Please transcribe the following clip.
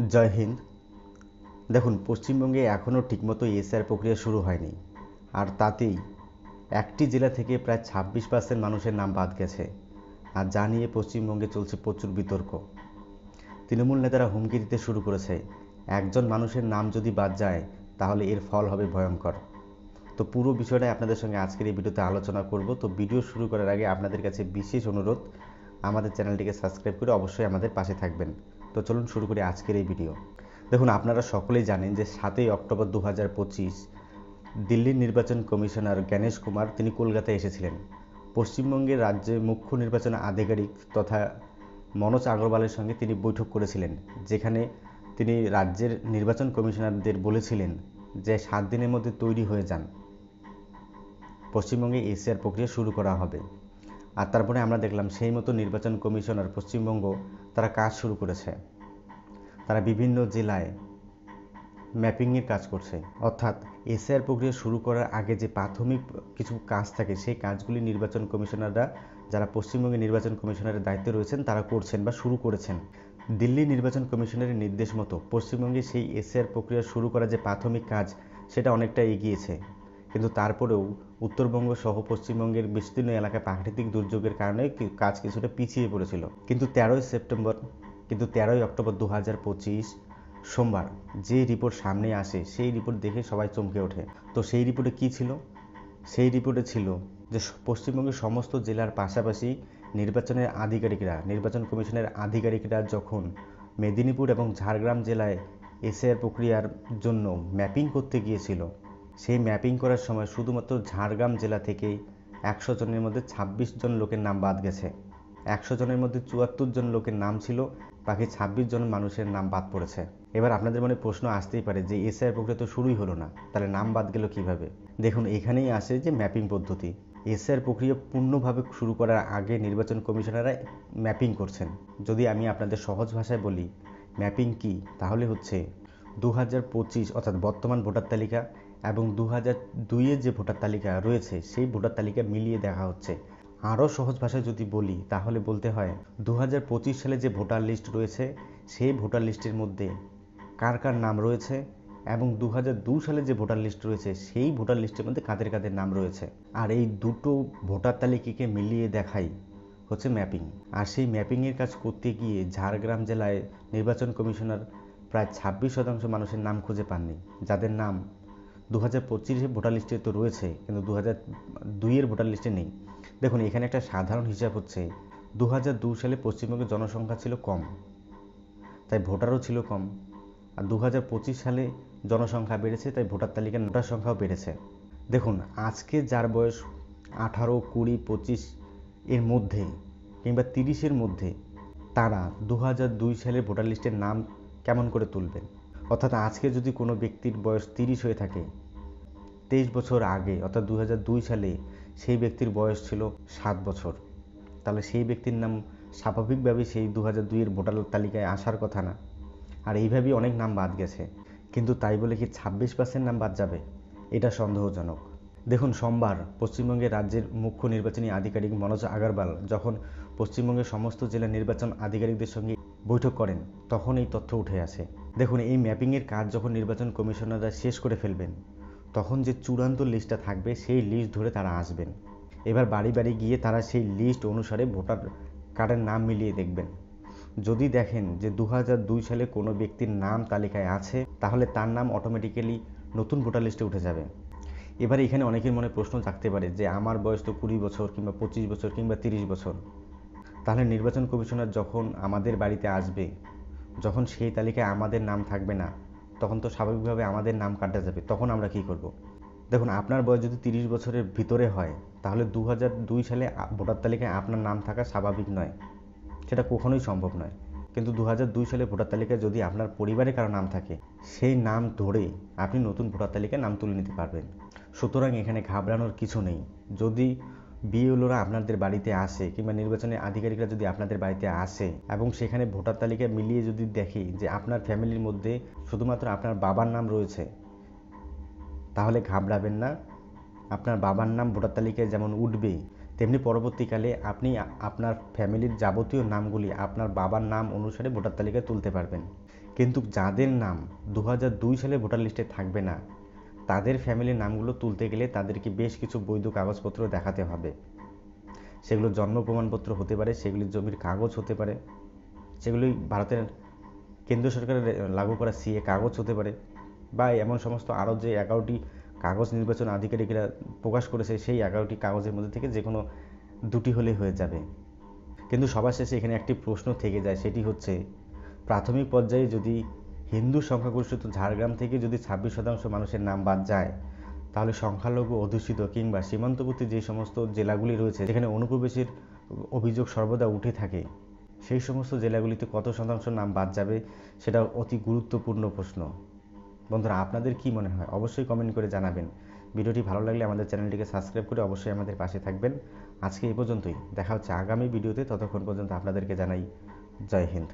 জয় হিন্দ। দেখুন, পশ্চিমবঙ্গে এখনও ঠিকমতো এসআর প্রক্রিয়া শুরু হয়নি, আর তাতেই একটি জেলা থেকে প্রায় 26% মানুষের নাম বাদ গেছে। আর যা নিয়ে পশ্চিমবঙ্গে চলছে প্রচুর বিতর্ক। তৃণমূল নেতারা হুমকি দিতে শুরু করেছে, একজন মানুষের নাম যদি বাদ যায় তাহলে এর ফল হবে ভয়ঙ্কর। তো পুরো বিষয়টাই আপনাদের সঙ্গে আজকের এই ভিডিওতে আলোচনা করব। তো ভিডিও শুরু করার আগে আপনাদের কাছে বিশেষ অনুরোধ, আমাদের চ্যানেলটিকে সাবস্ক্রাইব করে অবশ্যই আমাদের পাশে থাকবেন। তো চলুন শুরু করি আজকের এই ভিডিও। দেখুন, আপনারা সকলেই জানেন যে 7ই অক্টোবর 2025 দিল্লির নির্বাচন কমিশনার জ্ঞানেশ কুমার তিনি কলকাতায় এসেছিলেন। পশ্চিমবঙ্গের রাজ্যের মুখ্য নির্বাচন আধিকারিক তথা মনোজ আগরওয়ালের সঙ্গে তিনি বৈঠক করেছিলেন, যেখানে তিনি রাজ্যের নির্বাচন কমিশনারদের বলেছিলেন যে 7 দিনের মধ্যে তৈরি হয়ে যান, পশ্চিমবঙ্গে এসআর প্রক্রিয়া শুরু করা হবে। আর তারপরে আমরা দেখলাম সেই মতো নির্বাচন কমিশনার পশ্চিমবঙ্গ তারা কাজ শুরু করেছে। তারা বিভিন্ন জেলায় ম্যাপিংয়ের কাজ করছে, অর্থাৎ এসআর প্রক্রিয়া শুরু করার আগে যে প্রাথমিক কিছু কাজ থাকে সেই কাজগুলি নির্বাচন কমিশনাররা, যারা পশ্চিমবঙ্গের নির্বাচন কমিশনারের দায়িত্বে রয়েছেন, তারা করছেন বা শুরু করেছেন। দিল্লি নির্বাচন কমিশনারের নির্দেশ মতো পশ্চিমবঙ্গে সেই এসআর প্রক্রিয়া শুরু করা যে প্রাথমিক কাজ সেটা অনেকটা এগিয়েছে, কিন্তু তারপরেও উত্তরবঙ্গ সহ পশ্চিমবঙ্গের বিস্তীর্ণ এলাকায় প্রাকৃতিক দুর্যোগের কারণে কাজ কিছুটা পিছিয়ে পড়েছিল। কিন্তু 13ই অক্টোবর 2025 সোমবার যে রিপোর্ট সামনে আসে সেই রিপোর্ট দেখে সবাই চমকে ওঠে। তো সেই রিপোর্টে কী ছিল? সেই রিপোর্টে ছিল যে পশ্চিমবঙ্গের সমস্ত জেলার পাশাপাশি নির্বাচন কমিশনের আধিকারিকরা যখন মেদিনীপুর এবং ঝাড়গ্রাম জেলায় এসআর প্রক্রিয়ার জন্য ম্যাপিং করতে গিয়েছিল, সেই ম্যাপিং করার সময় শুধুমাত্র ঝাড়গ্রাম জেলা থেকেই 100 জনের মধ্যে 26 জন লোকের নাম বাদ গেছে। 100 জনের মধ্যে 74 জন লোকের নাম ছিল, বাকি 26 জন মানুষের নাম বাদ পড়েছে। এবার আপনাদের মনে প্রশ্ন আসতেই পারে যে এসআর প্রক্রিয়া তো শুরুই হলো না, তাহলে নাম বাদ গেল কিভাবে? দেখুন, এখানেই আসে যে ম্যাপিং পদ্ধতি। এসআর প্রক্রিয়া পূর্ণভাবে শুরু করার আগে নির্বাচন কমিশনাররা ম্যাপিং করছেন। যদি আমি আপনাদের সহজ ভাষায় বলি ম্যাপিং কি, তাহলে হচ্ছে 2025 অর্থাৎ বর্তমান ভোটার তালিকা এবং 2002-এর যে ভোটার তালিকা রয়েছে সেই ভোটার তালিকা মিলিয়ে দেখা হচ্ছে। আরও সহজ ভাষায় যদি বলি তাহলে বলতে হয় 2025 সালে যে ভোটার লিস্ট রয়েছে সেই ভোটার লিস্টের মধ্যে কার কার নাম রয়েছে, এবং 2002 সালে যে ভোটার লিস্ট রয়েছে সেই ভোটার লিস্টের মধ্যে কাদের কাদের নাম রয়েছে। আর এই দুটো ভোটার তালিকাকে মিলিয়ে দেখাই হচ্ছে ম্যাপিং। আর সেই ম্যাপিংয়ের কাজ করতে গিয়ে ঝাড়গ্রাম জেলায় নির্বাচন কমিশনার প্রায় 26% মানুষের নাম খুঁজে পাননি, যাদের নাম 2025 ভোটার লিস্টে তো রয়েছে কিন্তু 2002-এর ভোটার লিস্টে নেই। দেখুন, এখানে একটা সাধারণ হিসাব হচ্ছে 2002 সালে পশ্চিমবঙ্গের জনসংখ্যা ছিল কম, তাই ভোটারও ছিল কম। আর 2025 সালে জনসংখ্যা বেড়েছে, তাই ভোটার তালিকার ভোটার সংখ্যাও বেড়েছে। দেখুন, আজকে যার বয়স 18, 20, 25 এর মধ্যে কিংবা 30-এর মধ্যে, তারা 2002 সালের ভোটার লিস্টের নাম কেমন করে তুলবেন? অর্থাৎ আজকে যদি কোনো ব্যক্তির বয়স 30 হয়ে থাকে, 23 বছর আগে অর্থাৎ 2002 সালে সেই ব্যক্তির বয়স ছিল 7 বছর, তাহলে সেই ব্যক্তির নাম স্বাভাবিকভাবেই সেই 2002-এর ভোটার তালিকায় আসার কথা না। আর এইভাবেই অনেক নাম বাদ গেছে, কিন্তু তাই বলে কি 26% নাম বাদ যাবে? এটা সন্দেহজনক। দেখুন, সোমবার পশ্চিমবঙ্গের রাজ্যের মুখ্য নির্বাচনী আধিকারিক মনোজ আগরওয়াল যখন পশ্চিমবঙ্গের সমস্ত জেলার নির্বাচন আধিকারিকদের সঙ্গে বৈঠক করেন তখন এই তথ্য উঠে আসে। দেখুন, এই ম্যাপিংয়ের কাজ যখন নির্বাচন কমিশনাররা শেষ করে ফেলবেন তখন যে চূড়ান্ত লিস্টটা থাকবে সেই লিস্ট ধরে তারা আসবেন। এবার বাড়ি বাড়ি গিয়ে তারা সেই লিস্ট অনুসারে ভোটার কার্ডের নাম মিলিয়ে দেখবেন। যদি দেখেন যে 2002 সালে কোনো ব্যক্তির নাম তালিকায় আছে, তাহলে তার নাম অটোমেটিক্যালি নতুন ভোটার লিস্টে উঠে যাবে। এবারে এখানে অনেকের মনে প্রশ্ন থাকতে পারে যে আমার বয়স তো 20 বছর কিংবা 25 বছর কিংবা 30 বছর, তাহলে নির্বাচন কমিশনার যখন আমাদের বাড়িতে আসবে, যখন সেই তালিকায় আমাদের নাম থাকবে না, তখন তো স্বাভাবিকভাবে আমাদের নাম কাটা যাবে, তখন আমরা কি করব? দেখুন, আপনার বয়স যদি 30 বছরের ভিতরে হয় তাহলে 2002 সালে ভোটার তালিকায় আপনার নাম থাকা স্বাভাবিক নয়, সেটা কখনোই সম্ভব নয়। কিন্তু 2002 সালে ভোটার তালিকায় যদি আপনার পরিবারে কারো নাম থাকে, সেই নাম ধরে আপনি নতুন ভোটার তালিকায় নাম তুলে নিতে পারবেন। সুতরাং এখানে ঘাবড়ানোর কিছু নেই। যদি বিএলওরা আপনাদের বাড়িতে আসে কিংবা নির্বাচনের আধিকারিকরা যদি আপনাদের বাড়িতে আসে এবং সেখানে ভোটার তালিকা মিলিয়ে যদি দেখি যে আপনার ফ্যামিলির মধ্যে শুধুমাত্র আপনার বাবার নাম রয়েছে, তাহলে ঘাবড়াবেন না। আপনার বাবার নাম ভোটার তালিকায় যেমন উঠবে, তেমনি পরবর্তীকালে আপনি আপনার ফ্যামিলির যাবতীয় নামগুলি আপনার বাবার নাম অনুসারে ভোটার তালিকায় তুলতে পারবেন। কিন্তু যাদের নাম 2002 সালে ভোটার লিস্টে থাকবে না, তাদের ফ্যামিলির নামগুলো তুলতে গেলে তাদেরকে বেশ কিছু বৈধ কাগজপত্র দেখাতে হবে। সেগুলো জন্ম প্রমাণপত্র হতে পারে, সেগুলি জমির কাগজ হতে পারে, সেগুলি ভারতের কেন্দ্রীয় সরকারের লাগু করা সিএ কাগজ হতে পারে, বা এমন সমস্ত আরও যে 11টি কাগজ নির্বাচন আধিকারিকরা প্রকাশ করেছে, সেই 11টি কাগজের মধ্যে থেকে যে কোনো দুটি হলেই হয়ে যাবে। কিন্তু সবার শেষে এখানে একটি প্রশ্ন থেকে যায়, সেটি হচ্ছে প্রাথমিক পর্যায়ে যদি হিন্দু সংখ্যাগরিষ্ঠ ঝাড়গ্রাম থেকে যদি 26% মানুষের নাম বাদ যায়, তাহলে সংখ্যালঘু অধ্যুষিত কিংবা সীমান্তবর্তী যে সমস্ত জেলাগুলি রয়েছে যেখানে অনুপ্রবেশের অভিযোগ সর্বদা উঠে থাকে, সেই সমস্ত জেলাগুলিতে কত শতাংশ নাম বাদ যাবে, সেটা অতি গুরুত্বপূর্ণ প্রশ্ন। বন্ধুরা, আপনাদের কি মনে হয় অবশ্যই কমেন্ট করে জানাবেন। ভিডিওটি ভালো লাগলে আমাদের চ্যানেলটিকে সাবস্ক্রাইব করে অবশ্যই আমাদের পাশে থাকবেন। আজকে এই পর্যন্তই, দেখা হচ্ছে আগামী ভিডিওতে। ততক্ষণ পর্যন্ত আপনাদেরকে জানাই জয় হিন্দ।